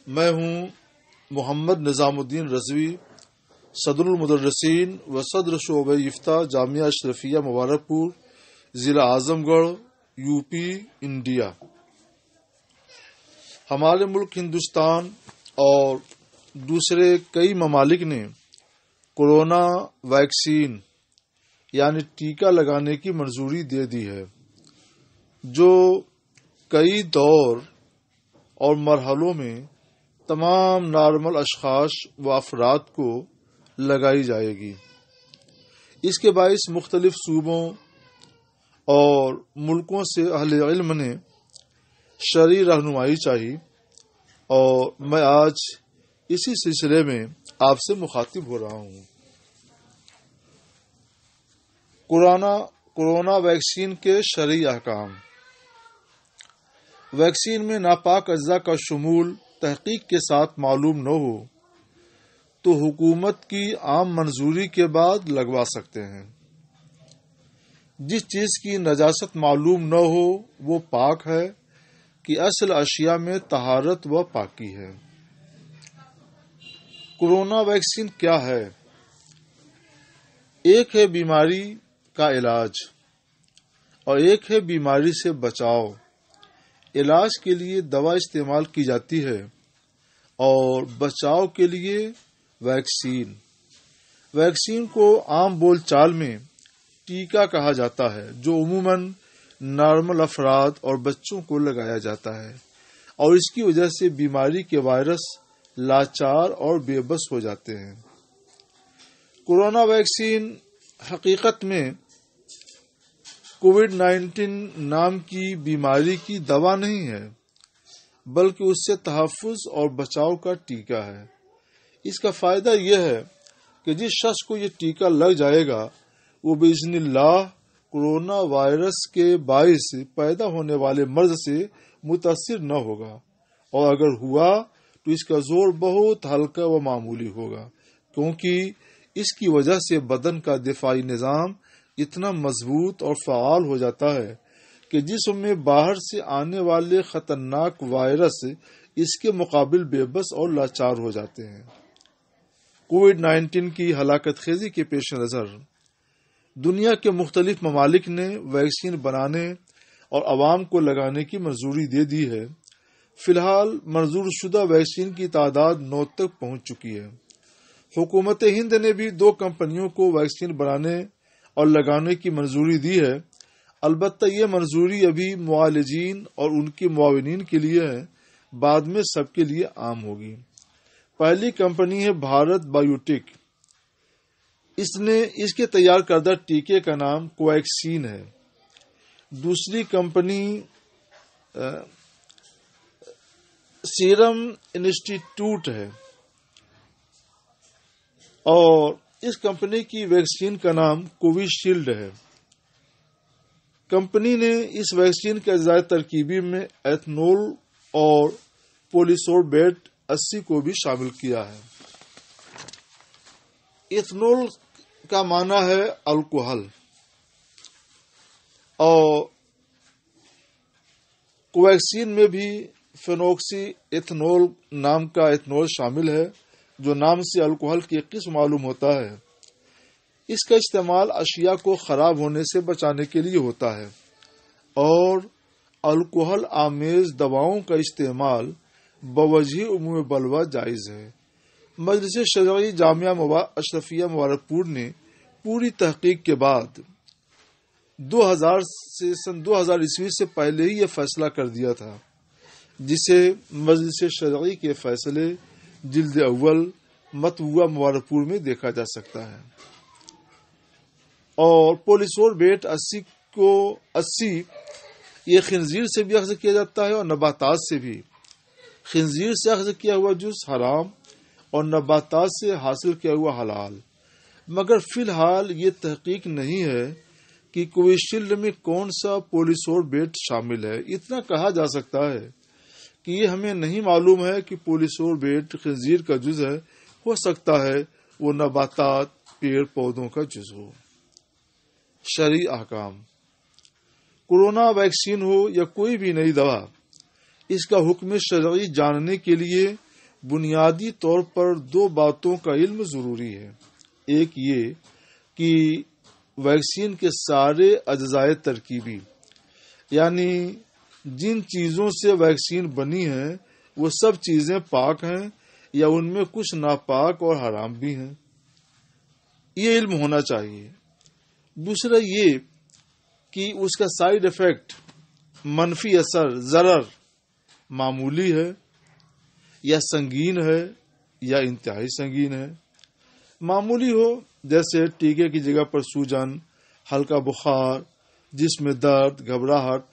میں ہوں محمد نظام الدین رضوی، صدر المدرسین و صدر شعبہ افتاء جامعہ اشرفیہ مبارک پور، ضلع اعظم گڑھ، یو پی، انڈیا۔ ہمارے ملک ہندوستان اور دوسرے کئی ممالک نے کورونا ویکسین یعنی ٹیکہ لگانے کی منظوری دے دی ہے، جو کئی دور اور مرحلوں میں تمام نارمل اشخاص و افراد کو لگائی جائے گی۔ اس کے باعث مختلف صوبوں اور ملکوں سے اہل علم نے شرعی رہنمائی چاہی، اور میں آج اسی سلسلے میں آپ سے مخاطب ہو رہا ہوں۔ کورونا ویکسین کے شرعی احکام۔ ویکسین میں ناپاک اجزاء کا شمول تحقیق کے ساتھ معلوم نہ ہو تو حکومت کی عام منظوری کے بعد لگوا سکتے ہیں۔ جس چیز کی نجاست معلوم نہ ہو وہ پاک ہے کہ اصل اشیاء میں طہارت و پاکی ہے۔ کورونا ویکسین کیا ہے؟ ایک ہے بیماری کا علاج اور ایک ہے بیماری سے بچاؤ۔ علاج کے لیے دوا استعمال کی جاتی ہے اور بچاؤ کے لیے ویکسین۔ ویکسین کو عام بول چال میں ٹیکہ کہا جاتا ہے، جو عموماً نارمل افراد اور بچوں کو لگایا جاتا ہے، اور اس کی وجہ سے بیماری کے وائرس لاچار اور بے بس ہو جاتے ہیں۔ کورونا ویکسین حقیقت میں کووڈ-19 نام کی بیماری کی دوا نہیں ہے، بلکہ اس سے تحفظ اور بچاؤ کا ٹیکہ ہے۔ اس کا فائدہ یہ ہے کہ جس شخص کو یہ ٹیکہ لگ جائے گا وہ باذن اللہ کورونا وائرس کے باعث پیدا ہونے والے مرض سے متاثر نہ ہوگا، اور اگر ہوا تو اس کا زور بہت ہلکا و معمولی ہوگا، کیونکہ اس کی وجہ سے بدن کا دفاعی نظام اتنا مضبوط اور فعال ہو جاتا ہے کہ جسم میں باہر سے آنے والے خطرناک وائرس اس کے مقابل بے بس اور لاچار ہو جاتے ہیں۔ کووڈ-19 کی ہلاکت خیزی کے پیش نظر دنیا کے مختلف ممالک نے ویکسین بنانے اور عوام کو لگانے کی منظوری دے دی ہے۔ فی الحال منظور شدہ ویکسین کی تعداد 9 تک پہنچ چکی ہے۔ حکومت ہند نے بھی 2 کمپنیوں کو ویکسین بنانے اور لگانے کی منظوری دی ہے۔ البتہ یہ منظوری ابھی معالجین اور ان کے معاونین کے لیے ہے، بعد میں سب کے لیے عام ہوگی۔ پہلی کمپنی ہے بھارت بایوٹیک۔ اس کے تیار کردہ ٹیکے کا نام کوویکسین ہے۔ دوسری کمپنی سیرم انسٹیٹیوٹ ہے، اور اس کمپنی کی ویکسین کا نام کووشیلڈ ہے۔ کمپنی نے اس ویکسین کے اجزاء ترکیبی میں ایتھنول اور پولیسوربیٹ 80 کو بھی شامل کیا ہے۔ ایتھنول کا معنی ہے الکحل، اور کوویکسین میں بھی فینوکسی ایتھنول نام کا ایتھنول شامل ہے، جو نام سے الکحل کی ایک قسم معلوم ہوتا ہے۔ اس کا استعمال اشیاء کو خراب ہونے سے بچانے کے لیے ہوتا ہے، اور الکحل آمیز دواؤں کا استعمال بوجہ عموم بلوہ جائز ہے۔ مجلس شرعی جامعہ اشرفیہ مبارک پور نے پوری تحقیق کے بعد 2000 عیسوی سے پہلے ہی یہ فیصلہ کر دیا تھا، جسے مجلس شرعی کے فیصلے جلد اول مطبوعہ مبارک پور میں دیکھا جا سکتا ہے۔ اور پولیسوربیٹ 80 یہ خنزیر سے بھی اخذ کیا جاتا ہے اور نباتات سے بھی۔ خنزیر سے اخذ کیا ہوا جز حرام اور نباتات سے حاصل کیا ہوا حلال، مگر فی الحال یہ تحقیق نہیں ہے کہ کووشیلڈ میں کون سا پولیسوربیٹ شامل ہے۔ اتنا کہا جا سکتا ہے کہ یہ ہمیں نہیں معلوم ہے کہ پولیسوربیٹ خنزیر کا جز ہے، ہو سکتا ہے وہ نباتات پیڑ پودوں کا جز ہو۔ شرعی احکام۔ کورونا ویکسین ہو یا کوئی بھی نئی دوا، اس کا حکم شرعی جاننے کے لیے بنیادی طور پر دو باتوں کا علم ضروری ہے۔ ایک یہ کہ ویکسین کے سارے اجزائے ترکیبی، یعنی جن چیزوں سے ویکسین بنی ہے وہ سب چیزیں پاک ہیں یا ان میں کچھ ناپاک اور حرام بھی ہیں، یہ علم ہونا چاہیے۔ دوسرا یہ کہ اس کا سائیڈ ایفیکٹ، منفی اثر، ضرر معمولی ہے یا سنگین ہے یا انتہائی سنگین ہے۔ معمولی ہو جیسے ٹیکے کی جگہ پر سوجن، ہلکا بخار، جسم میں درد، گھبراہٹ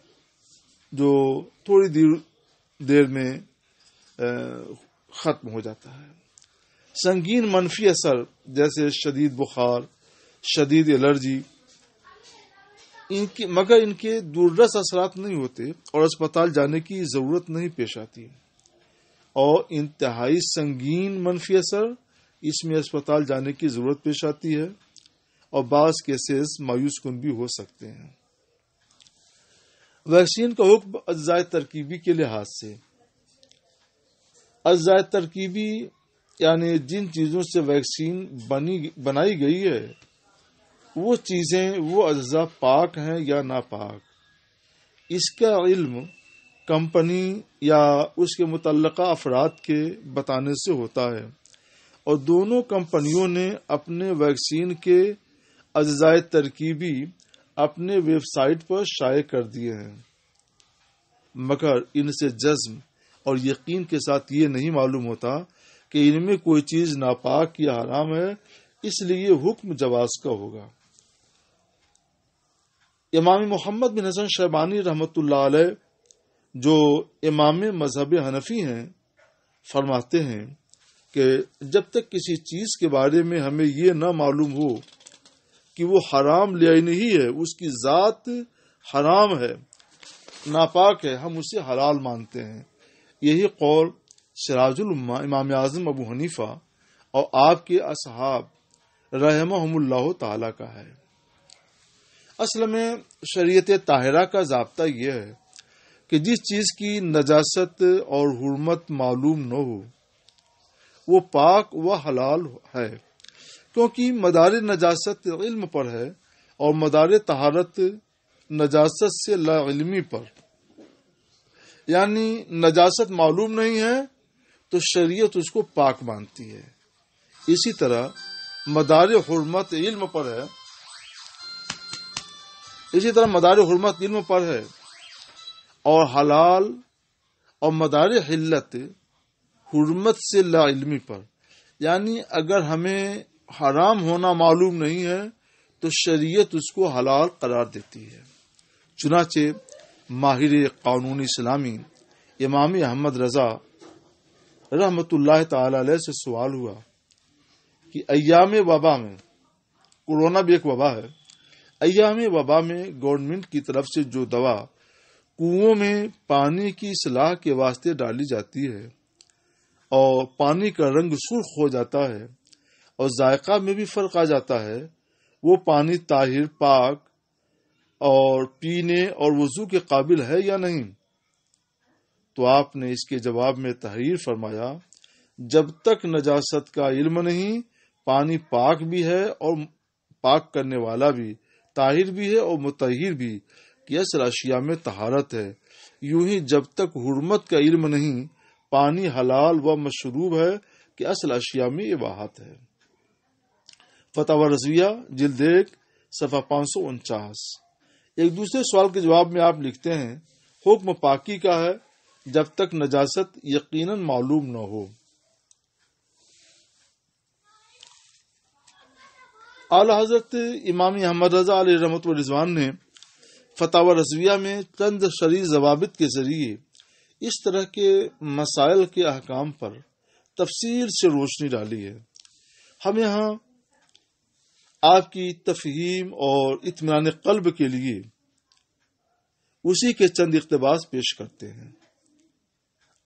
جو تھوڑی دیر میں ختم ہو جاتا ہے۔ سنگین منفی اثر جیسے شدید بخار، شدید الرجی، مگر ان کے دوررس اثرات نہیں ہوتے اور اسپتال جانے کی ضرورت نہیں پیش آتی، اور انتہائی سنگین منفی اثر، اس میں اسپتال جانے کی ضرورت پیش آتی ہے اور بعض کیسز مایوس کن بھی ہو سکتے ہیں۔ ویکسین کا حکم اجزائے ترکیبی کے لحاظ سے، اجزائے ترکیبی یعنی جن چیزوں سے ویکسین بنائی گئی ہے وہ چیزیں، وہ اجزاء پاک ہیں یا ناپاک، اس کا علم کمپنی یا اس کے متعلقہ افراد کے بتانے سے ہوتا ہے، اور دونوں کمپنیوں نے اپنے ویکسین کے اجزائے ترکیبی اپنے ویب سائٹ پر شائع کر دیے ہیں، مگر ان سے جزم اور یقین کے ساتھ یہ نہیں معلوم ہوتا کہ ان میں کوئی چیز ناپاک یا حرام ہے، اس لیے حکم جواز کا ہوگا۔ امام محمد بن حسن شیبانی رحمۃ اللہ علیہ جو امام مذہب حنفی ہیں فرماتے ہیں کہ جب تک کسی چیز کے بارے میں ہمیں یہ نہ معلوم ہو کہ وہ حرام لعینی ہے، اس کی ذات حرام ہے، ناپاک ہے، ہم اسے حلال مانتے ہیں۔ یہی قول سراج الامہ امام اعظم ابو حنیفہ اور آپ کے اصحاب رحمہم اللہ تعالی کا ہے۔ اصل میں شریعت طاہرہ کا ضابطہ یہ ہے کہ جس چیز کی نجاست اور حرمت معلوم نہ ہو وہ پاک و حلال ہے، کیونکہ مدار نجاست علم پر ہے اور مدار طہارت نجاست سے لا علمی پر، یعنی نجاست معلوم نہیں ہے تو شریعت اس کو پاک مانتی ہے۔ اسی طرح مدار حرمت علم پر ہے، اور حلال اور مدار حلت حرمت سے لا علمی پر، یعنی اگر ہمیں حرام ہونا معلوم نہیں ہے تو شریعت اس کو حلال قرار دیتی ہے۔ چنانچہ ماہر قانون اسلامی امام احمد رضا رحمۃ اللہ تعالی علیہ سے سوال ہوا کہ ایام وبا میں، کورونا بھی ایک وبا ہے، ایام وبا میں گورنمنٹ کی طرف سے جو دوا کنووں میں پانی کی اصلاح کے واسطے ڈالی جاتی ہے اور پانی کا رنگ سرخ ہو جاتا ہے اور ذائقہ میں بھی فرق آ جاتا ہے، وہ پانی طاہر، پاک اور پینے اور وضو کے قابل ہے یا نہیں؟ تو آپ نے اس کے جواب میں تحریر فرمایا، جب تک نجاست کا علم نہیں، پانی پاک بھی ہے اور پاک کرنے والا بھی، طاہر بھی ہے اور مطہر بھی، کہ اصل اشیاء میں طہارت ہے۔ یوں ہی جب تک حرمت کا علم نہیں، پانی حلال و مشروب ہے کہ اصل اشیاء میں اباحت ہے۔ فتاوی رضویہ جلد 1 صفحہ 549۔ ایک دوسرے سوال کے جواب میں آپ لکھتے ہیں، حکم پاکی کا ہے جب تک نجاست یقیناً معلوم نہ ہو۔ اعلی حضرت امام احمد رضا علیہ رحمۃ و رضوان نے فتاوی رضویہ میں چند شرعی ضوابط کے ذریعے اس طرح کے مسائل کے احکام پر تفصیل سے روشنی ڈالی ہے۔ ہم یہاں آپ کی تفہیم اور اطمینان قلب کے لیے اسی کے چند اقتباس پیش کرتے ہیں۔